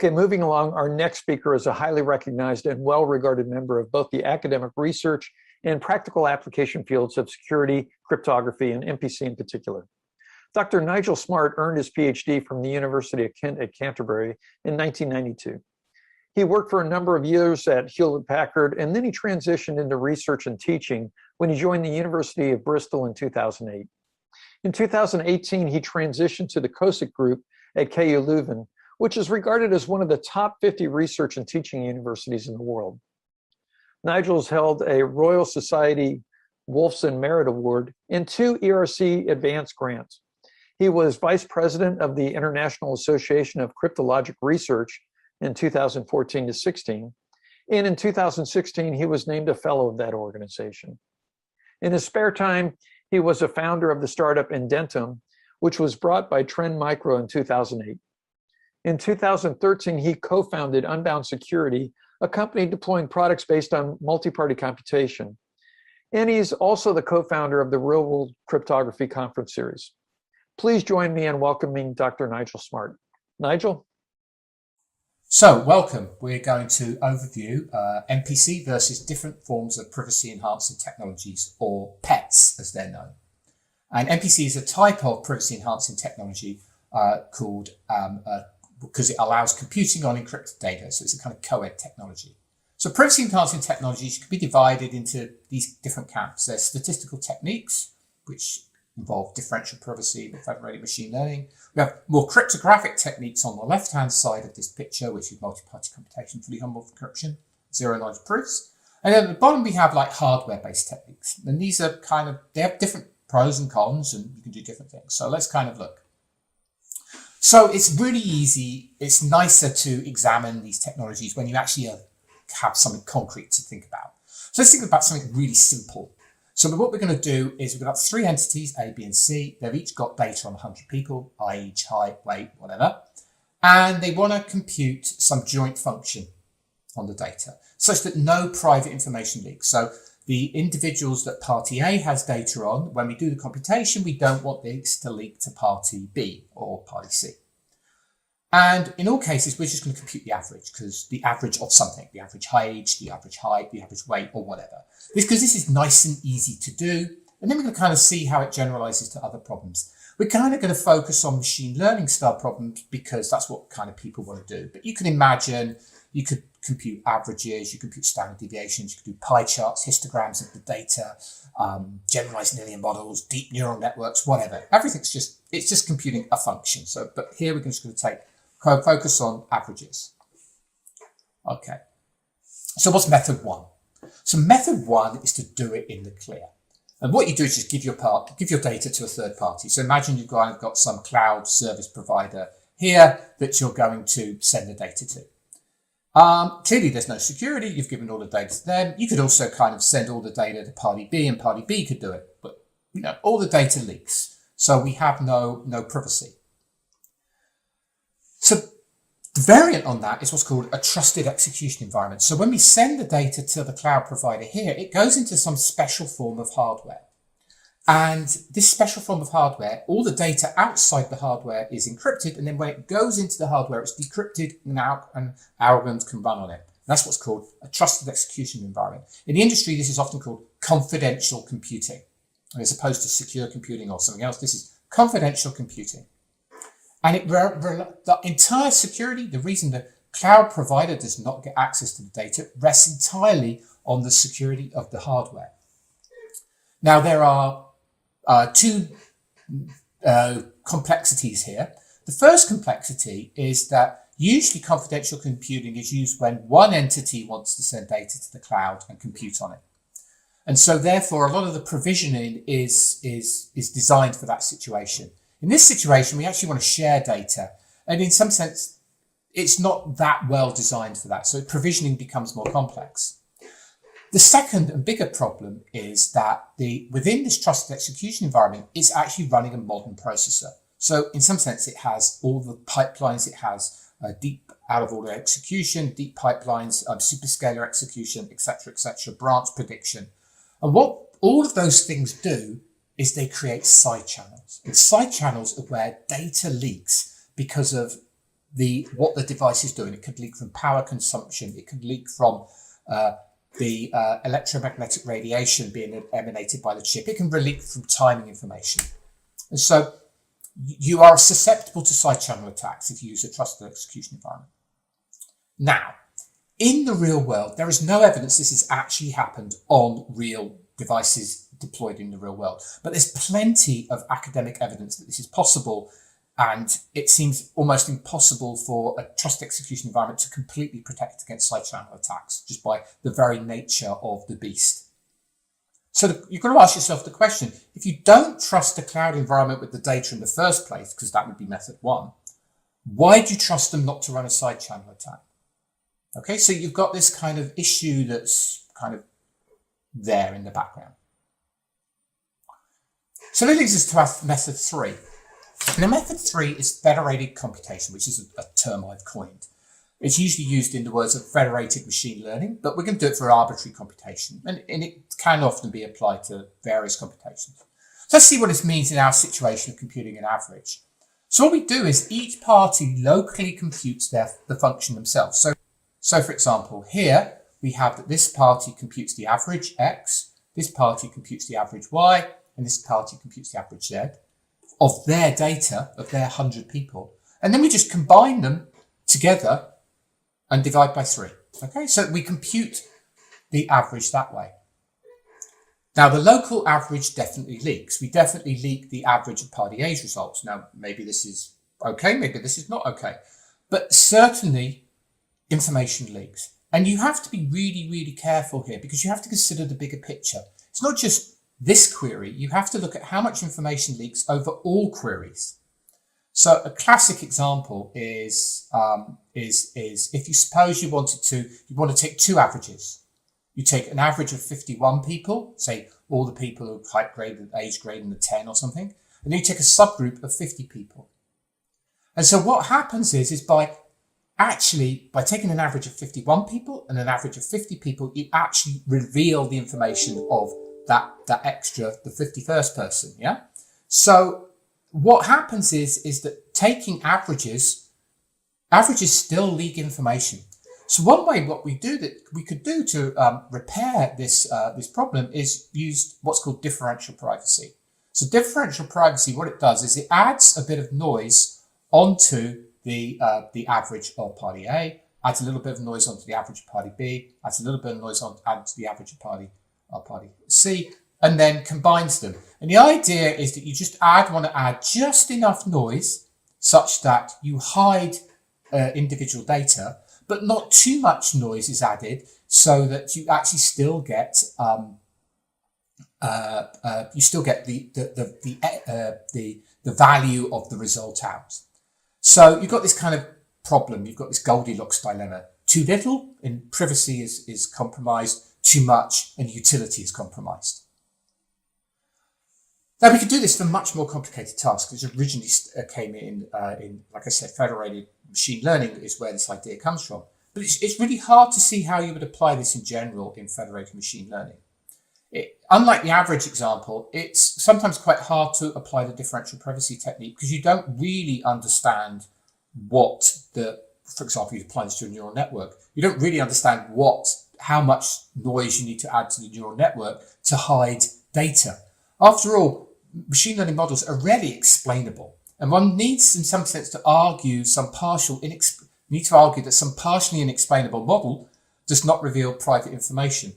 Okay, moving along, our next speaker is a highly recognized and well-regarded member of both the academic research and practical application fields of security, cryptography, and MPC in particular. Dr. Nigel Smart earned his PhD from the University of Kent at Canterbury in 1992. He worked for a number of years at Hewlett-Packard, and then he transitioned into research and teaching when he joined the University of Bristol in 2008. In 2018, he transitioned to the COSIC group at KU Leuven, which is regarded as one of the top 50 research and teaching universities in the world. Nigel's held a Royal Society Wolfson Merit Award and 2 ERC Advanced Grants. He was Vice President of the International Association of Cryptologic Research in 2014 to 16, and in 2016, he was named a fellow of that organization. In his spare time, he was a founder of the startup Indentum, which was brought by Trend Micro in 2008. In 2013, he co-founded Unbound Security, a company deploying products based on multi-party computation. And he's also the co-founder of the Real World Cryptography Conference Series. Please join me in welcoming Dr. Nigel Smart. Nigel? So, welcome. We're going to overview MPC versus different forms of privacy-enhancing technologies, or PETs, as they're known. And MPC is a type of privacy-enhancing technology called because it allows computing on encrypted data. So it's a kind of co-ed technology. So privacy enhancing technologies can be divided into these different camps. There's statistical techniques, which involve differential privacy with federated machine learning. We have more cryptographic techniques on the left-hand side of this picture, which is multi-party computation, fully humble encryption, zero-knowledge proofs. And then at the bottom, we have like hardware-based techniques. And these are they have different pros and cons, and you can do different things. So let's kind of look. So it's really easy. It's nicer to examine these technologies when you actually have something concrete to think about. So let's think about something really simple. So what we're going to do is we've got 3 entities, A, B, and C. They've each got data on 100 people, age, height, weight, whatever. And they want to compute some joint function on the data such that no private information leaks. So the individuals that party A has data on, when we do the computation, we don't want this to leak to party B or party C. And in all cases, we're just going to compute the average, because the average of something, the average age, the average height, the average weight, or whatever. Because this is nice and easy to do. And then we're going to kind of see how it generalizes to other problems. We're kind of going to focus on machine learning style problems because that's what kind of people want to do. But you can imagine you could compute averages, you could compute standard deviations, you could do pie charts, histograms of the data, generalized linear models, deep neural networks, whatever. Everything's just computing a function. So, but here we're just going to focus on averages. Okay. So what's method 1? So method 1 is to do it in the clear. And what you do is just give your data to a third party. So imagine you've got some cloud service provider here that you're going to send the data to. Clearly there's no security. You've given all the data to them. You could also kind of send all the data to party B, and party B could do it. But all the data leaks. So we have no privacy. So the variant on that is what's called a trusted execution environment. So when we send the data to the cloud provider here, it goes into some special form of hardware. And this special form of hardware, all the data outside the hardware is encrypted. And then when it goes into the hardware, it's decrypted and algorithms can run on it. That's what's called a trusted execution environment. In the industry, this is often called confidential computing, as opposed to secure computing or something else. This is confidential computing. And the entire security, the reason the cloud provider does not get access to the data rests entirely on the security of the hardware. Now, there are 2 complexities here. The first complexity is that usually confidential computing is used when one entity wants to send data to the cloud and compute on it. And so therefore, a lot of the provisioning is designed for that situation. In this situation, we actually want to share data. And in some sense, it's not that well designed for that. So provisioning becomes more complex. The second and bigger problem is that within this trusted execution environment, it's actually running a modern processor. So in some sense, it has all the pipelines. It has deep out-of-order execution, deep pipelines, superscalar execution, etc., branch prediction. And what all of those things do is they create side channels. And side channels are where data leaks because of what the device is doing. It could leak from power consumption. It could leak from the electromagnetic radiation being emanated by the chip. It can leak from timing information. And so you are susceptible to side channel attacks if you use a trusted execution environment. Now, in the real world, there is no evidence this has actually happened on real devices deployed in the real world. But there's plenty of academic evidence that this is possible, and it seems almost impossible for a trusted execution environment to completely protect against side channel attacks just by the very nature of the beast. So you've got to ask yourself the question, if you don't trust the cloud environment with the data in the first place, because that would be method one, why do you trust them not to run a side channel attack? Okay, so you've got this kind of issue that's kind of there in the background. So that leads us to method three. Now, method three is federated computation, which is a term I've coined. It's usually used in the words of federated machine learning, but we're going to do it for arbitrary computation, and it can often be applied to various computations. So let's see what this means in our situation of computing an average. So what we do is each party locally computes the function themselves. So for example, here we have that this party computes the average x, this party computes the average y, and this party computes the average z of their data, of their 100 people. And then we just combine them together and divide by 3. Okay, so we compute the average that way. Now, the local average definitely leaks. We definitely leak the average of party A's results. Now, maybe this is okay, maybe this is not okay. But certainly, information leaks. And you have to be really, really careful here because you have to consider the bigger picture. It's not just this query. You have to look at how much information leaks over all queries. So a classic example is if you suppose you want to take two averages. You take an average of 51 people, say all the people who are height grade, age grade in the 10 or something, and then you take a subgroup of 50 people. And so what happens is by taking an average of 51 people and an average of 50 people, you actually reveal the information of that extra, the 51st person, yeah? So what happens is that taking averages still leak information. So one way what we could do to repair this problem is use what's called differential privacy. So differential privacy, what it does is it adds a bit of noise onto the average of party A, adds a little bit of noise onto the average of party B, adds a little bit of noise onto the average of party C, and then combines them. And the idea is that you just want to add just enough noise such that you hide individual data, but not too much noise is added so that you actually still get the value of the result out. So you've got this kind of problem. You've got this Goldilocks dilemma. Too little and privacy is compromised. Too much and utility is compromised. Now we could do this for much more complicated tasks, which originally came in, like I said, federated machine learning is where this idea comes from. But it's really hard to see how you would apply this in general in federated machine learning. Unlike the average example, it's sometimes quite hard to apply the differential privacy technique because you don't really understand for example, you apply this to a neural network. You don't really understand how much noise you need to add to the neural network to hide data. After all, machine learning models are rarely explainable, and one needs, in some sense, to argue that some partially inexplainable model does not reveal private information.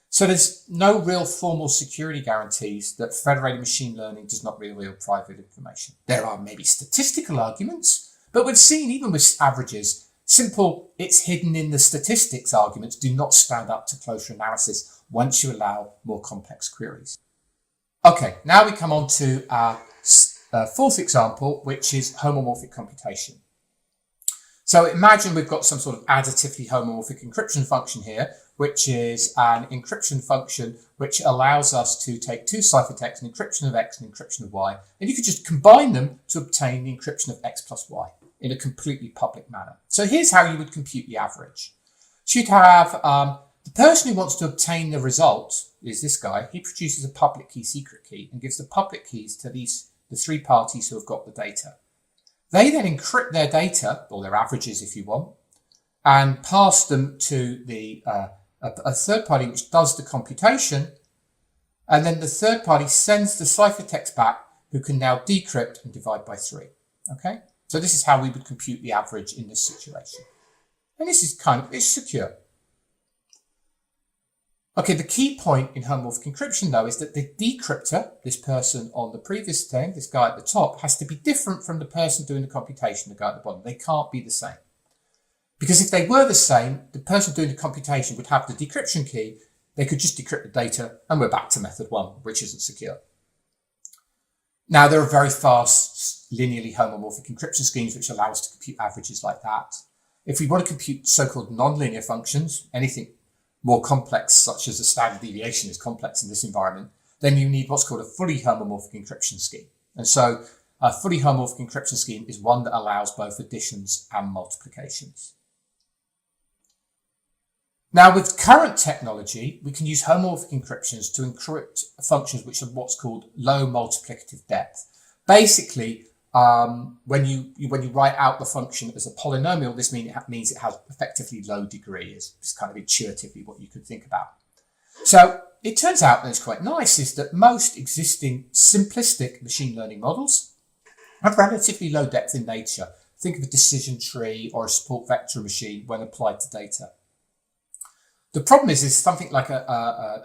So there's no real formal security guarantees that federated machine learning does not reveal private information. There are maybe statistical arguments, but we've seen even with averages, simple "it's hidden in the statistics" arguments do not stand up to closer analysis once you allow more complex queries. Okay, now we come on to our fourth example, which is homomorphic computation. So imagine we've got some sort of additively homomorphic encryption function here, which is an encryption function which allows us to take two ciphertexts, an encryption of X and encryption of Y, and you could just combine them to obtain the encryption of X plus Y in a completely public manner. So here's how you would compute the average. So you'd have the person who wants to obtain the result is this guy. He produces a public key, secret key, and gives the public keys to the three parties who have got the data. They then encrypt their data, or their averages if you want, and pass them to a third party which does the computation, and then the third party sends the ciphertext back, who can now decrypt and divide by 3. Okay, so this is how we would compute the average in this situation, and this is it's secure. Okay, the key point in homomorphic encryption, though, is that the decryptor, this person on the previous thing, this guy at the top, has to be different from the person doing the computation, the guy at the bottom. They can't be the same. Because if they were the same, the person doing the computation would have the decryption key. They could just decrypt the data, and we're back to method 1, which isn't secure. Now, there are very fast, linearly homomorphic encryption schemes which allow us to compute averages like that. If we want to compute so-called nonlinear functions, anything more complex, such as a standard deviation is complex in this environment, then you need what's called a fully homomorphic encryption scheme. And so a fully homomorphic encryption scheme is one that allows both additions and multiplications. Now, with current technology, we can use homomorphic encryptions to encrypt functions which are what's called low multiplicative depth. Basically, when you write out the function as a polynomial, this means it has effectively low degree. It's kind of intuitively what you could think about. So it turns out that it's quite nice is that most existing simplistic machine learning models have relatively low depth in nature. Think of a decision tree or a support vector machine when applied to data. The problem is something like an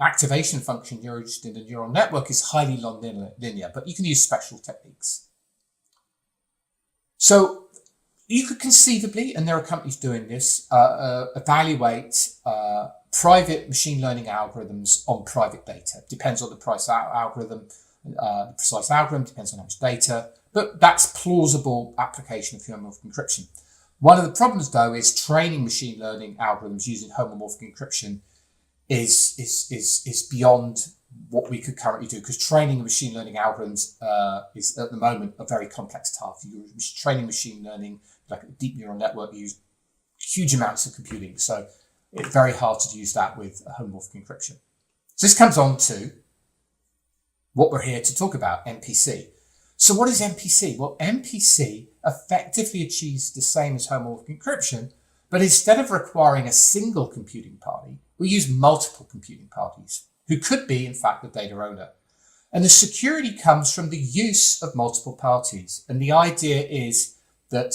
activation function used in a neural network is highly non-linear, but you can use special techniques. So you could conceivably, and there are companies doing this, evaluate private machine learning algorithms on private data. Depends on the precise algorithm, depends on how much data, but that's plausible application of homomorphic encryption. One of the problems, though, is training machine learning algorithms using homomorphic encryption is beyond what we could currently do, because training machine learning algorithms is at the moment a very complex task. You're training machine learning, like a deep neural network, you use huge amounts of computing, so it's very hard to use that with homomorphic encryption. So this comes on to what we're here to talk about, MPC. So what is MPC? Well, MPC effectively achieves the same as homomorphic encryption, but instead of requiring a single computing party, we use multiple computing parties, who could be, in fact, the data owner. And the security comes from the use of multiple parties. And the idea is that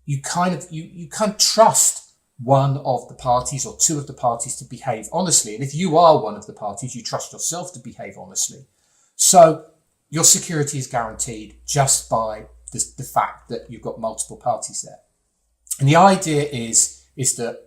you can't trust one of the parties or two of the parties to behave honestly. And if you are one of the parties, you trust yourself to behave honestly. So your security is guaranteed just by the fact that you've got multiple parties there. And the idea is that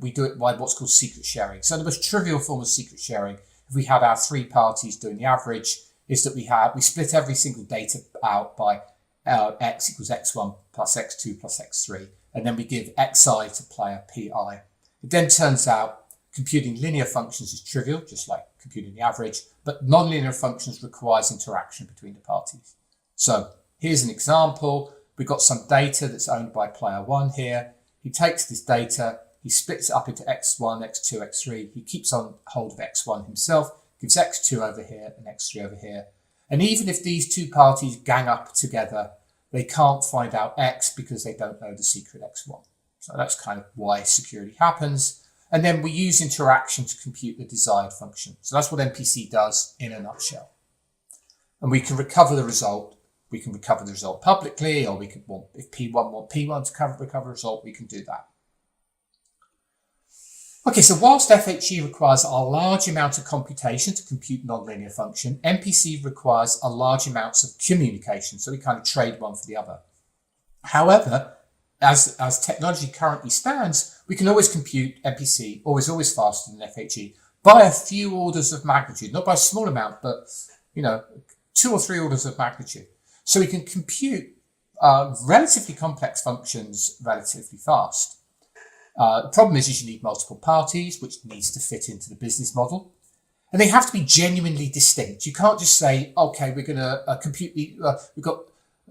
we do it by what's called secret sharing. So the most trivial form of secret sharing, if we have our 3 parties doing the average, is that we split every single data out by x equals x1 plus x2 plus x3, and then we give xi to player pi. It then turns out computing linear functions is trivial, just like computing the average, but nonlinear functions requires interaction between the parties. So here's an example. We've got some data that's owned by player 1 here. He takes this data, he splits it up into x1, x2, x3. He keeps on hold of x1 himself, gives x2 over here and x3 over here. And even if these 2 parties gang up together, they can't find out x because they don't know the secret x1. So that's kind of why security happens. And then we use interaction to compute the desired function. So that's what MPC does in a nutshell. And we can recover the result. We can recover the result publicly, or we can if P1 want P1 to recover a result, we can do that. Okay, so whilst FHE requires a large amount of computation to compute nonlinear function, MPC requires a large amounts of communication. So we kind of trade one for the other. However, as technology currently stands, we can always compute MPC always faster than FHE by a few orders of magnitude, not by a small amount, but 2 or 3 orders of magnitude. So we can compute relatively complex functions relatively fast. The problem is you need multiple parties, which needs to fit into the business model. And they have to be genuinely distinct. You can't just say, okay, we're going to compute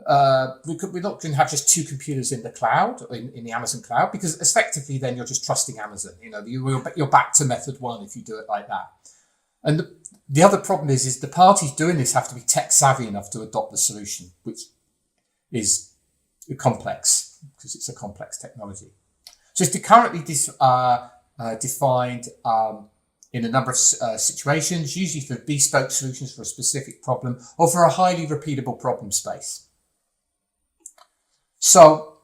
we're not going to have just 2 computers in the cloud, in the Amazon cloud, because effectively then you're just trusting Amazon. You're back to method 1 if you do it like that. And the other problem is the parties doing this have to be tech savvy enough to adopt the solution, which is complex because it's a complex technology. So it's currently defined in a number of situations, usually for bespoke solutions for a specific problem or for a highly repeatable problem space. So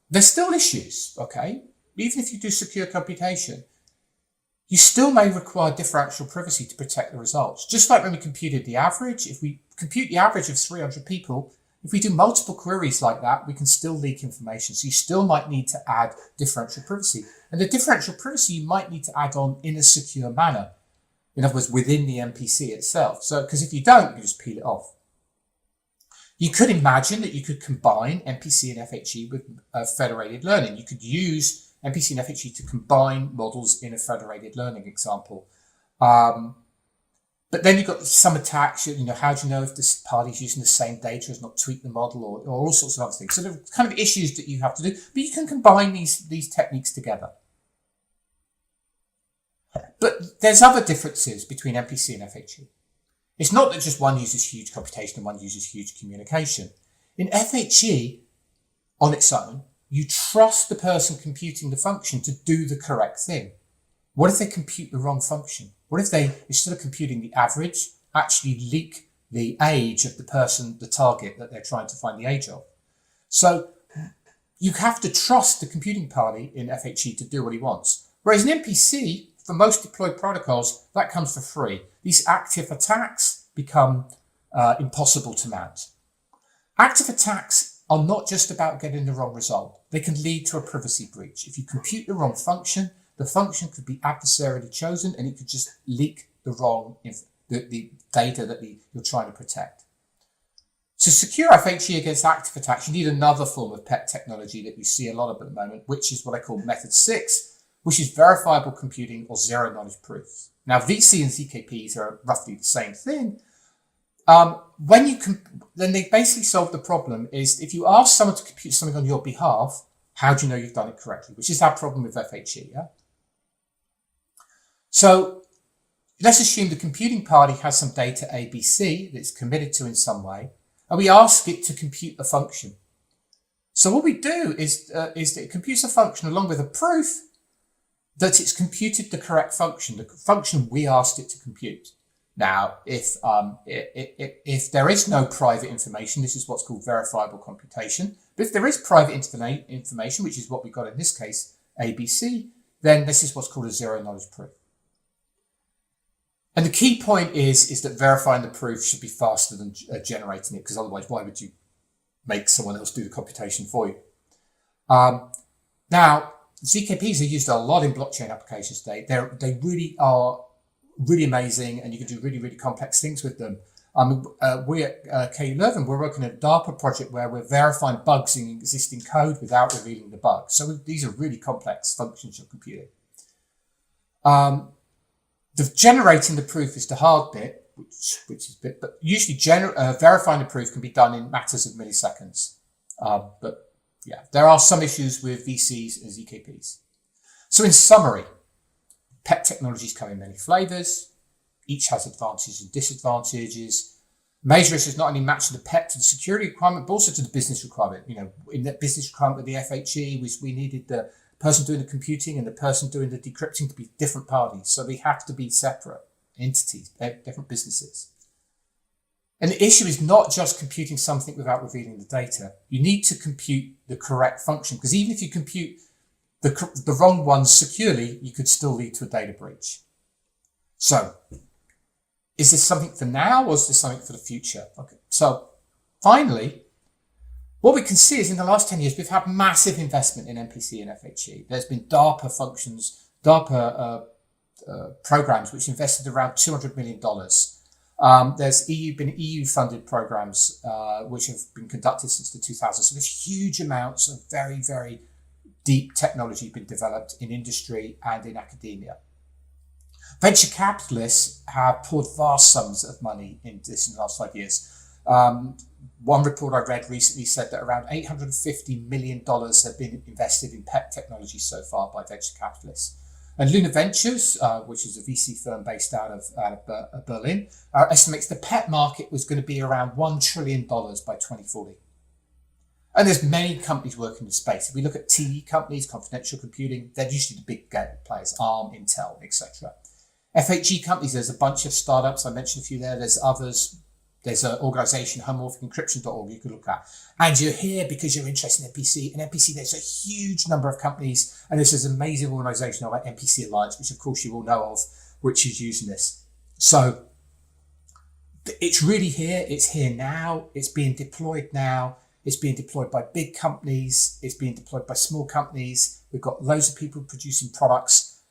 there's still issues, okay? Even if you do secure computation, you still may require differential privacy to protect the results. Just like when we computed the average, if we compute the average of 300 people, if we do multiple queries like that, we can still leak information. So you still might need to add differential privacy. And the differential privacy you might need to add on in a secure manner. In other words, within the MPC itself. So, because if you don't, you just peel it off. You could imagine that you could combine MPC and FHE with federated learning. You could use MPC and FHE to combine models in a federated learning example. But then you've got some attacks, how do you know if this party's using the same data, has not tweaked the model, or all sorts of other things. So there are kind of issues that you have to do, but you can combine these techniques together. But there's other differences between MPC and FHE. It's not that just one uses huge computation and one uses huge communication. In FHE, on its own, you trust the person computing the function to do the correct thing. What if they compute the wrong function? What if they, instead of computing the average, actually leak the age of the person, the target that they're trying to find the age of? So you have to trust the computing party in FHE to do what he wants. Whereas in MPC, for most deployed protocols, that comes for free. These active attacks become impossible to mount. Active attacks are not just about getting the wrong result. They can lead to a privacy breach. If you compute the wrong function, the function could be adversarially chosen and it could just leak the wrong the data that you're trying to protect. To secure FHE against active attacks, you need another form of PET technology that you see a lot of at the moment, which is what I call method 6, which is verifiable computing or zero knowledge proofs. Now, VC and ZKPs are roughly the same thing. Then they basically solve the problem is if you ask someone to compute something on your behalf, how do you know you've done it correctly? Which is our problem with FHE, yeah? So let's assume the computing party has some data ABC that's committed to in some way, and we ask it to compute a function. So what we do is that it computes a function along with a proof that it's computed the correct function, the function we asked it to compute. Now, if there is no private information, this is what's called verifiable computation. But if there is private information, which is what we got in this case, ABC, then this is what's called a zero knowledge proof. And the key point is that verifying the proof should be faster than generating it, because otherwise, why would you make someone else do the computation for you? Now, ZKPs are used a lot in blockchain applications today. They really are really amazing, and you can do really, really complex things with them. We at KU Leuven, we're working on a DARPA project where we're verifying bugs in existing code without revealing the bug. So these are really complex functions you're computing. The generating the proof is the hard bit, which is bit, but usually verifying the proof can be done in matters of milliseconds. But yeah, there are some issues with VCs and ZKPs. So in summary, PET technologies come in many flavors. Each has advantages and disadvantages. Major issue is not only matching the PET to the security requirement, but also to the business requirement. In that business requirement with the FHE, we needed the person doing the computing and the person doing the decrypting to be different parties. So they have to be separate entities, different businesses. And the issue is not just computing something without revealing the data. You need to compute the correct function, because even if you compute the wrong ones securely, you could still lead to a data breach. So, is this something for now, or is this something for the future? Okay. So, finally, what we can see is in the last 10 years, we've had massive investment in MPC and FHE. There's been DARPA programs, which invested around $200 million. There's been EU-funded programs, which have been conducted since the 2000s. So there's huge amounts of very, very deep technology been developed in industry and in academia. Venture capitalists have poured vast sums of money into this in the last 5 years. One report I read recently said that around $850 million have been invested in PET technology so far by venture capitalists. And Luna Ventures, which is a VC firm based out of Berlin, estimates the PET market was going to be around $1 trillion by 2040. And there's many companies working in the space. If we look at TE companies, confidential computing, they're usually the big players, ARM, Intel, etc. FHE companies, there's a bunch of startups. I mentioned a few there. There's others. There's an organization, homomorphicencryption.org, you could look at. And you're here because you're interested in MPC. And MPC, there's a huge number of companies. And there's this amazing organization like MPC Alliance, which of course you all know of, which is using this. So it's really here. It's here now. It's being deployed now. It's being deployed by big companies. It's being deployed by small companies. We've got loads of people producing products.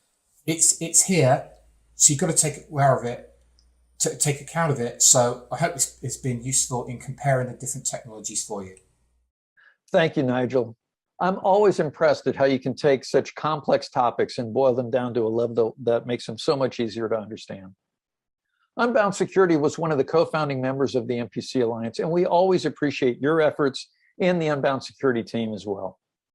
It's here. So you've got to take aware of it, to take account of it. So I hope it's been useful in comparing the different technologies for you. Thank you, Nigel. I'm always impressed at how you can take such complex topics and boil them down to a level that makes them so much easier to understand. Unbound Security was one of the co-founding members of the MPC Alliance, and we always appreciate your efforts and the Unbound Security team as well.